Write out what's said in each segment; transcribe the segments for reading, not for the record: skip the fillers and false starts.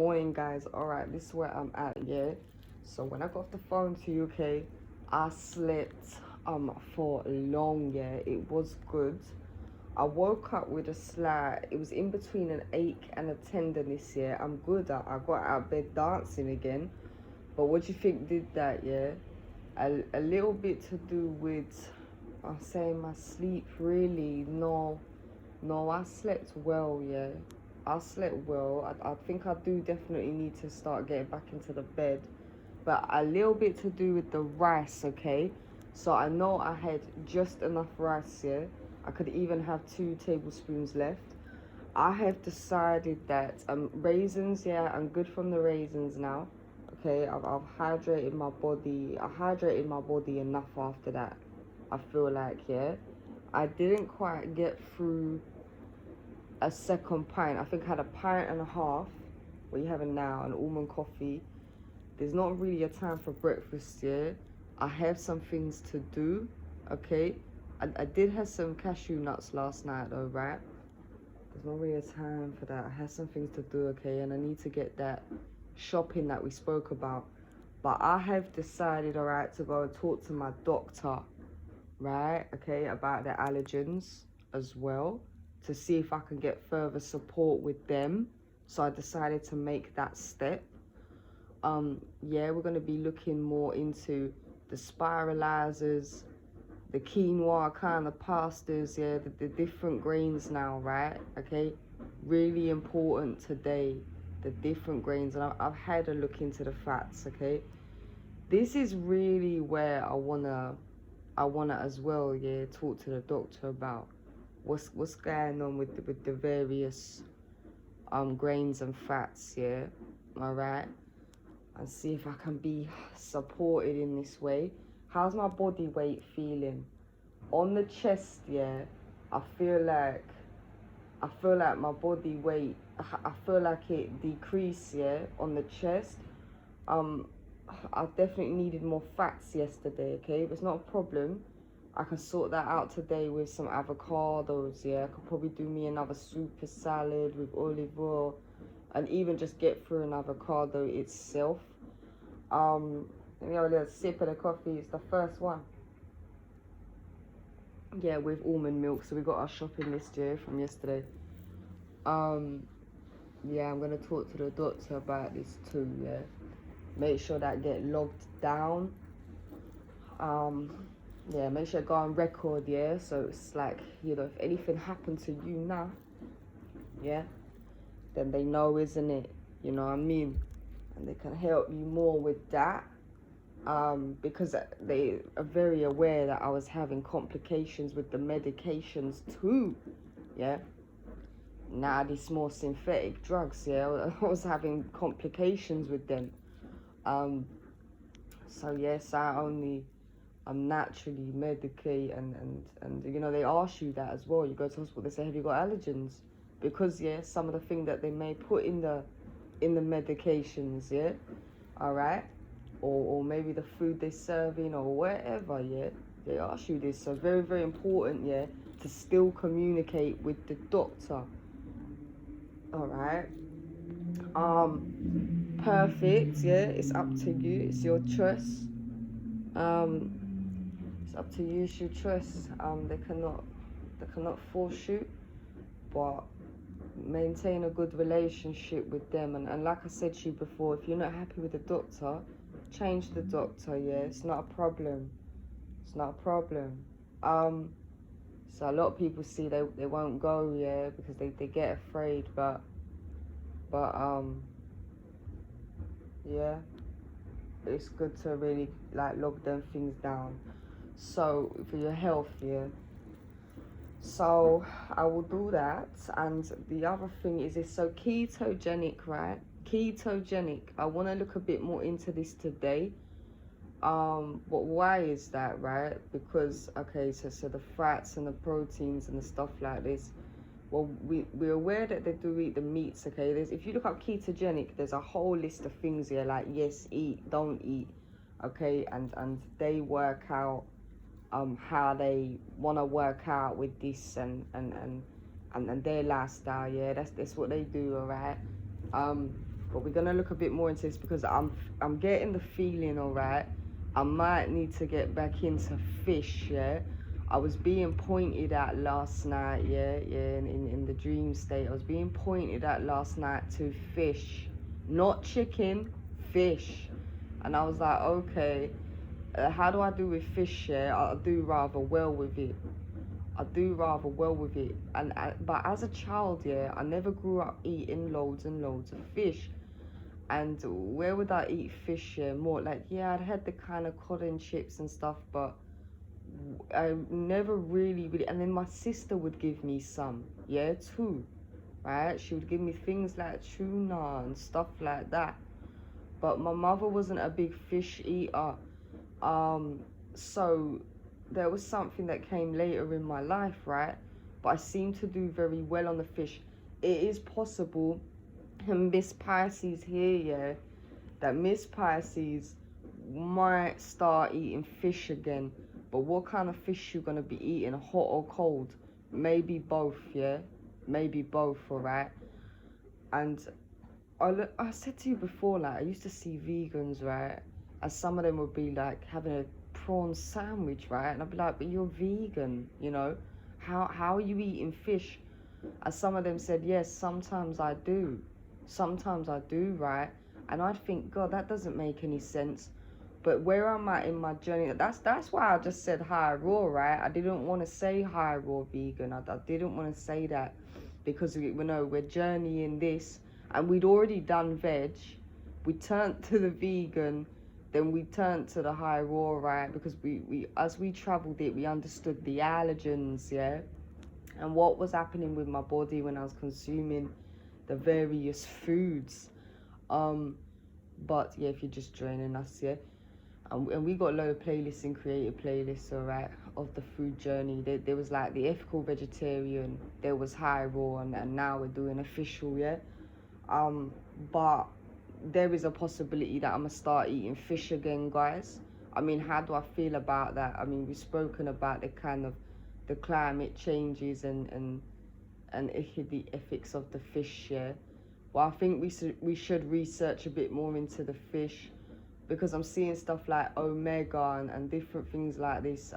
morning, guys. All right, this is where I'm at. Yeah, so when I got off the phone to you, okay, I slept for long. Yeah, it was good. I woke up with a slight, it was in between an ache and a tenderness. Yeah, I'm good. I got out of bed dancing again. But what do you think did that? Yeah, a little bit to do with, I'm saying, my sleep. Really, no, I slept well. Yeah, I slept well. I think I do definitely need to start getting back into the bed, but a little bit to do with the rice. Okay, so I know I had just enough rice. Yeah, I could even have 2 tablespoons left. I have decided that raisins, yeah, I'm good from the raisins now. Okay, I've hydrated my body. I hydrated my body enough after that, I feel like. Yeah, I didn't quite get through a second pint. I think I had a pint and a half. What you having now? An almond coffee. There's not really a time for breakfast. Yeah, I have some things to do. Okay, I did have some cashew nuts last night though, right? There's not really a time for that. I have some things to do. Okay, and I need to get that shopping that we spoke about. But I have decided, all right, to go and talk to my doctor, right? Okay, about the allergens as well, to see if I can get further support with them. So I decided to make that step. Yeah, we're going to be looking more into the spiralizers, the quinoa kind of pastas, yeah, the different grains now, right? Okay, really important today, the different grains. And I've had a look into the fats. Okay, this is really where I wanna as well, yeah, talk to the doctor about what's going on with the various grains and fats. Yeah, all right, and see if I can be supported in this way. How's my body weight feeling? On the chest, yeah, I feel like my body weight, I feel like it decreased, yeah, on the chest. I definitely needed more fats yesterday. Okay, but it's not a problem. I can sort that out today with some avocados. Yeah, I could probably do me another super salad with olive oil, and even just get through an avocado itself. Let me have a little sip of the coffee. It's the first one. Yeah, with almond milk. So we got our shopping list here from yesterday. Yeah, I'm gonna talk to the doctor about this too. Yeah, make sure that get logged down. Yeah, make sure I go on record. Yeah, so it's like, you know, if anything happened to you now, yeah, then they know, isn't it? You know what I mean? And they can help you more with that. Because they are very aware that I was having complications with the medications too. Yeah, now these more synthetic drugs, yeah, I was having complications with them. So yes, I'm naturally medicate, and you know, they ask you that as well. You go to hospital, they say, have you got allergens? Because yeah, some of the things that they may put in the medications, yeah, all right, or maybe the food they're serving or whatever, yeah, they ask you this. So very, very important, yeah, to still communicate with the doctor. All right, perfect, yeah, it's up to you, it's your choice. It's up to you, it's your choice. They cannot force you, but maintain a good relationship with them. And like I said to you before, if you're not happy with the doctor, change the doctor. Yeah, it's not a problem. It's not a problem. So a lot of people see they won't go, yeah, because they get afraid, but yeah, it's good to really like log them things down. So for your health, yeah. So I will do that. And the other thing is, it's so ketogenic, right? Ketogenic. I want to look a bit more into this today. But why is that, right? Because okay, so the fats and the proteins and the stuff like this. Well, we're aware that they do eat the meats. Okay, if you look up ketogenic, there's a whole list of things here, like yes, eat, don't eat. Okay, and they work out how they want to work out with this and their lifestyle. Yeah, that's what they do. All right. But we're gonna look a bit more into this because I'm getting the feeling, all right, I might need to get back into fish. Yeah, I was being pointed at last night. Yeah, in the dream state, I was being pointed at last night to fish, not chicken, fish. And I was like, okay, how do I do with fish? Yeah, I do rather well with it. I do rather well with it. But as a child, yeah, I never grew up eating loads and loads of fish. And where would I eat fish? Yeah, more like, yeah, I'd had the kind of cod and chips and stuff, but I never really. And then my sister would give me some, yeah, too, right? She would give me things like tuna and stuff like that. But my mother wasn't a big fish eater. So there was something that came later in my life, right? But I seem to do very well on the fish. It is possible, and Miss Pisces here, yeah, that Miss Pisces might start eating fish again. But what kind of fish you gonna be eating, hot or cold? Maybe both, yeah? Maybe both, alright? And I said to you before, like, I used to see vegans, right? And some of them would be like having a prawn sandwich, right? And I'd be like, but you're vegan, you know? How are you eating fish? And some of them said, yes, sometimes I do. Sometimes I do, right? And I'd think, God, that doesn't make any sense. But where I'm at in my journey, that's why I just said high raw, right? I didn't want to say high raw vegan. I didn't want to say that because we know we're journeying this, and we'd already done veg. We turned to the vegan, then we turned to the high raw, right? Because we as we traveled it, we understood the allergens, yeah, and what was happening with my body when I was consuming the various foods. But yeah, if you're just joining us, yeah. And we got a load of playlists and creative playlists, all right, of the food journey. There was like the ethical vegetarian, there was high raw, and now we're doing official, yeah. But there is a possibility that I'm gonna start eating fish again, guys. I mean, how do I feel about that? I mean, we've spoken about the kind of the climate changes and the ethics of the fish, yeah. Well, I think we should research a bit more into the fish, because I'm seeing stuff like omega and different things like this.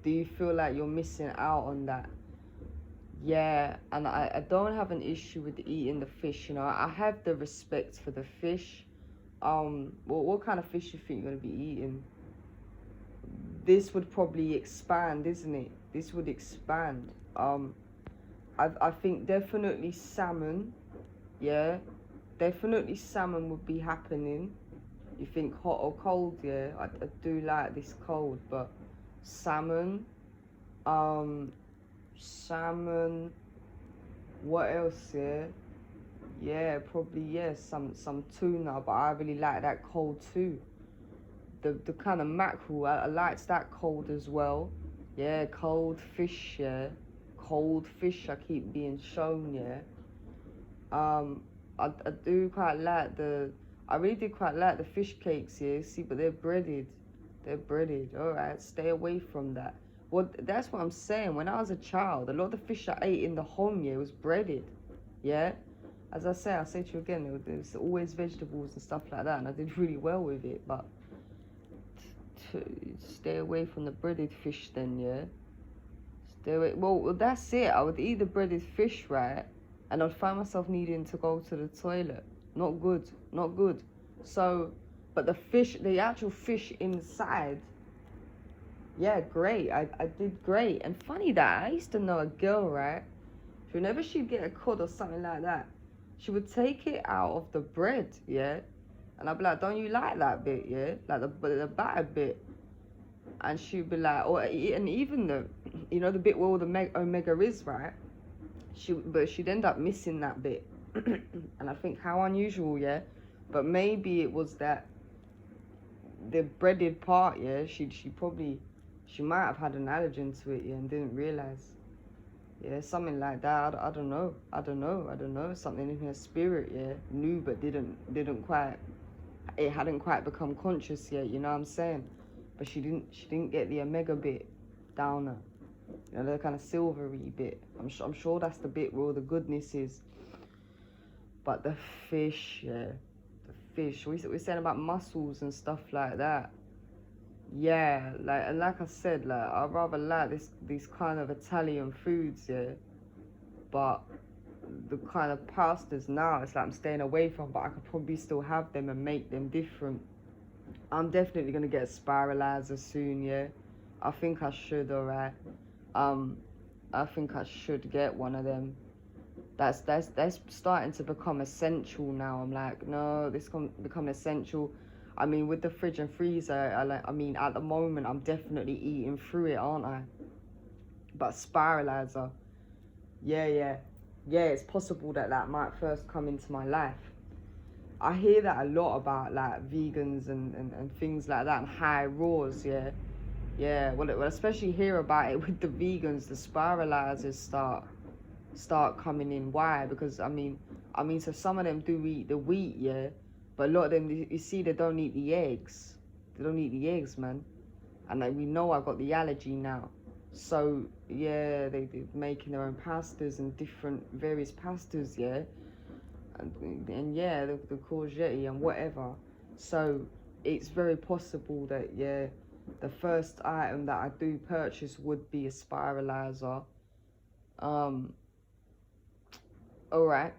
Do you feel like you're missing out on that? Yeah, and I don't have an issue with eating the fish, you know. I have the respect for the fish. What kind of fish you think you're gonna be eating? This would probably expand, isn't it? This would expand. I think definitely salmon, yeah. Definitely salmon would be happening. You think hot or cold, yeah? I do like this cold, but salmon, salmon, what else, yeah? Yeah, probably, yeah, some tuna, but I really like that cold too. The kind of mackerel, I liked that cold as well. Yeah, cold fish, yeah. Cold fish I keep being shown, yeah. I do quite like I really do quite like the fish cakes, yeah. See, but they're breaded. They're breaded. All right, stay away from that. Well, that's what I'm saying. When I was a child, a lot of the fish I ate in the home, yeah, was breaded. Yeah. As I say to you again, there was always vegetables and stuff like that, and I did really well with it. But stay away from the breaded fish, then, yeah. Stay away. Well, that's it. I would eat the breaded fish, right, and I'd find myself needing to go to the toilet. Not good, not good. So, but the fish, the actual fish inside, yeah, great. I did great. And funny that I used to know a girl, right? Whenever she'd get a cod or something like that, she would take it out of the bread, yeah? And I'd be like, don't you like that bit, yeah? Like the battered bit. And she'd be like, and even the, you know, the bit where all the omega is, right? But she'd end up missing that bit. And I think, how unusual, yeah? But maybe it was that the breaded part, yeah, she might have had an allergen to it, yeah, and didn't realize. Yeah, something like that. I don't know. Something in her spirit, yeah, knew but didn't quite, it hadn't quite become conscious yet, you know what I'm saying? But she didn't get the omega bit down her. You know, the kind of silvery bit. I'm sure that's the bit where all the goodness is. But the fish, yeah. fish. We're saying about mussels and stuff like that. Yeah, like I said, like I rather like these kind of Italian foods, yeah. But the kind of pastas now, it's like I'm staying away from, but I could probably still have them and make them different. I'm definitely gonna get a spiralizer soon, yeah. I think I should, alright. I think I should get one of them. That's starting to become essential now. I'm like, no, this can become essential. I mean, with the fridge and freezer, I mean, at the moment, I'm definitely eating through it, aren't I? But spiralizer, yeah, it's possible that that might first come into my life. I hear that a lot about like vegans and things like that and high raws, yeah. Yeah, well, especially hear about it with the vegans, the spiralizers start coming in. Why? Because I mean, so some of them do eat the wheat, yeah, but a lot of them, you see, they don't eat the eggs. They don't eat the eggs, man. And like, we know I got the allergy now. So yeah, they're making their own pastas and various pastas, yeah, and yeah, the courgette and whatever. So it's very possible that, yeah, the first item that I do purchase would be a spiralizer. Alright.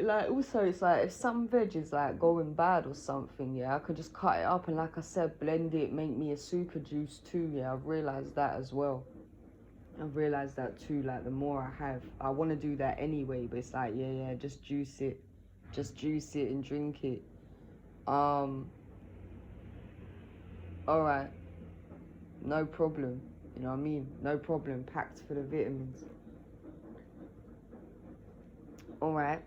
Like, also, it's like, if some veg is like going bad or something, yeah, I could just cut it up and, like I said, blend it, make me a super juice too, yeah. I've realized that as well. I've realized that too, like, the more I want to do that anyway, but it's like, yeah, just juice it and drink it. Alright, no problem, you know what I mean? No problem, packed for the vitamins. Alright.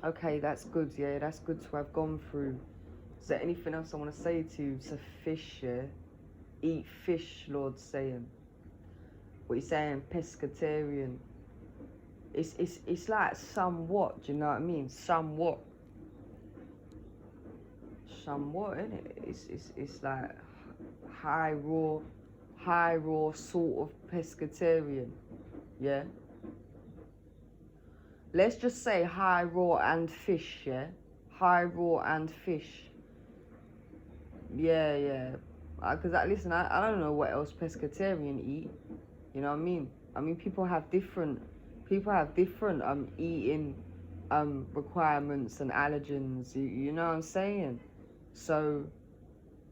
Okay, that's good, yeah, that's good to have gone through. Is there anything else I want to say to you? It's a fish, yeah? Eat fish, Lord's saying. What he's saying, pescatarian. It's like somewhat, do you know what I mean? Somewhat, innit? It's like high raw sort of pescatarian, yeah? Let's just say high raw and fish, yeah? High raw and fish. Yeah. Because, listen, I don't know what else pescatarian eat. You know what I mean? I mean, people have different eating requirements and allergens. You know what I'm saying? So,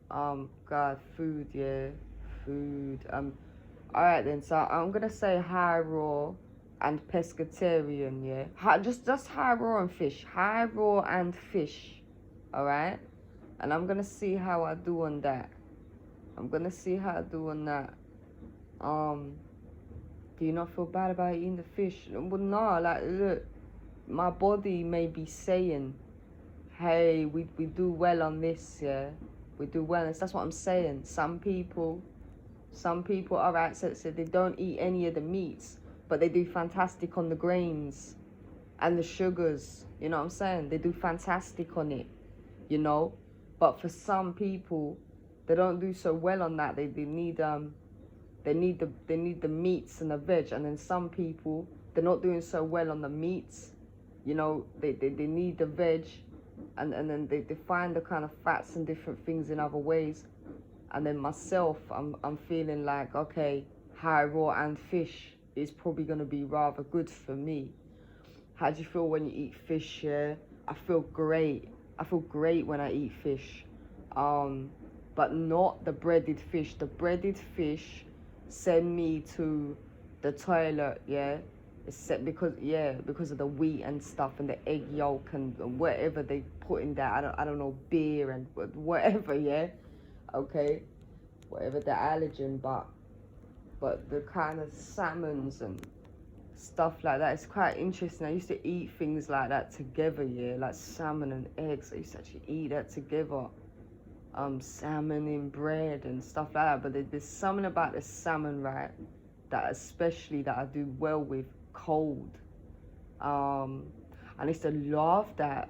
God, food, yeah. Food. Alright then, so I'm going to say high raw and pescatarian, yeah. Just high raw and fish. High raw and fish. Alright? And I'm gonna see how I do on that. Do you not feel bad about eating the fish? Well, no, like, look, my body may be saying, hey, we do well on this, yeah. We do well. That's what I'm saying. Some people, alright, so they don't eat any of the meats, but they do fantastic on the grains and the sugars. You know what I'm saying? They do fantastic on it, you know. But for some people, they don't do so well on that. They need the meats and the veg. And then some people, they're not doing so well on the meats. You know, they need the veg, and then they find the kind of fats and different things in other ways. And then myself, I'm feeling like, okay, high raw and fish is probably gonna be rather good for me. How do you feel when you eat fish? Yeah, I feel great. I feel great when I eat fish, but not the breaded fish. The breaded fish send me to the toilet, yeah. It's because of the wheat and stuff and the egg yolk and whatever they put in there. I don't know, beer and whatever, yeah. Okay, whatever the allergen, but the kind of salmons and stuff like that, it's quite interesting. I used to eat things like that together, yeah, like salmon and eggs. I used to actually eat that together. Salmon in bread and stuff like that. But there's something about the salmon, right, that especially that I do well with cold. And I used to love that.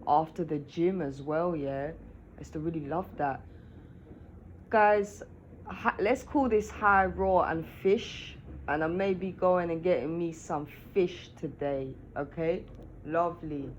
After the gym as well, yeah. I used to really love that. Guys, let's call this high raw and fish. And I may be going and getting me some fish today. Okay, lovely.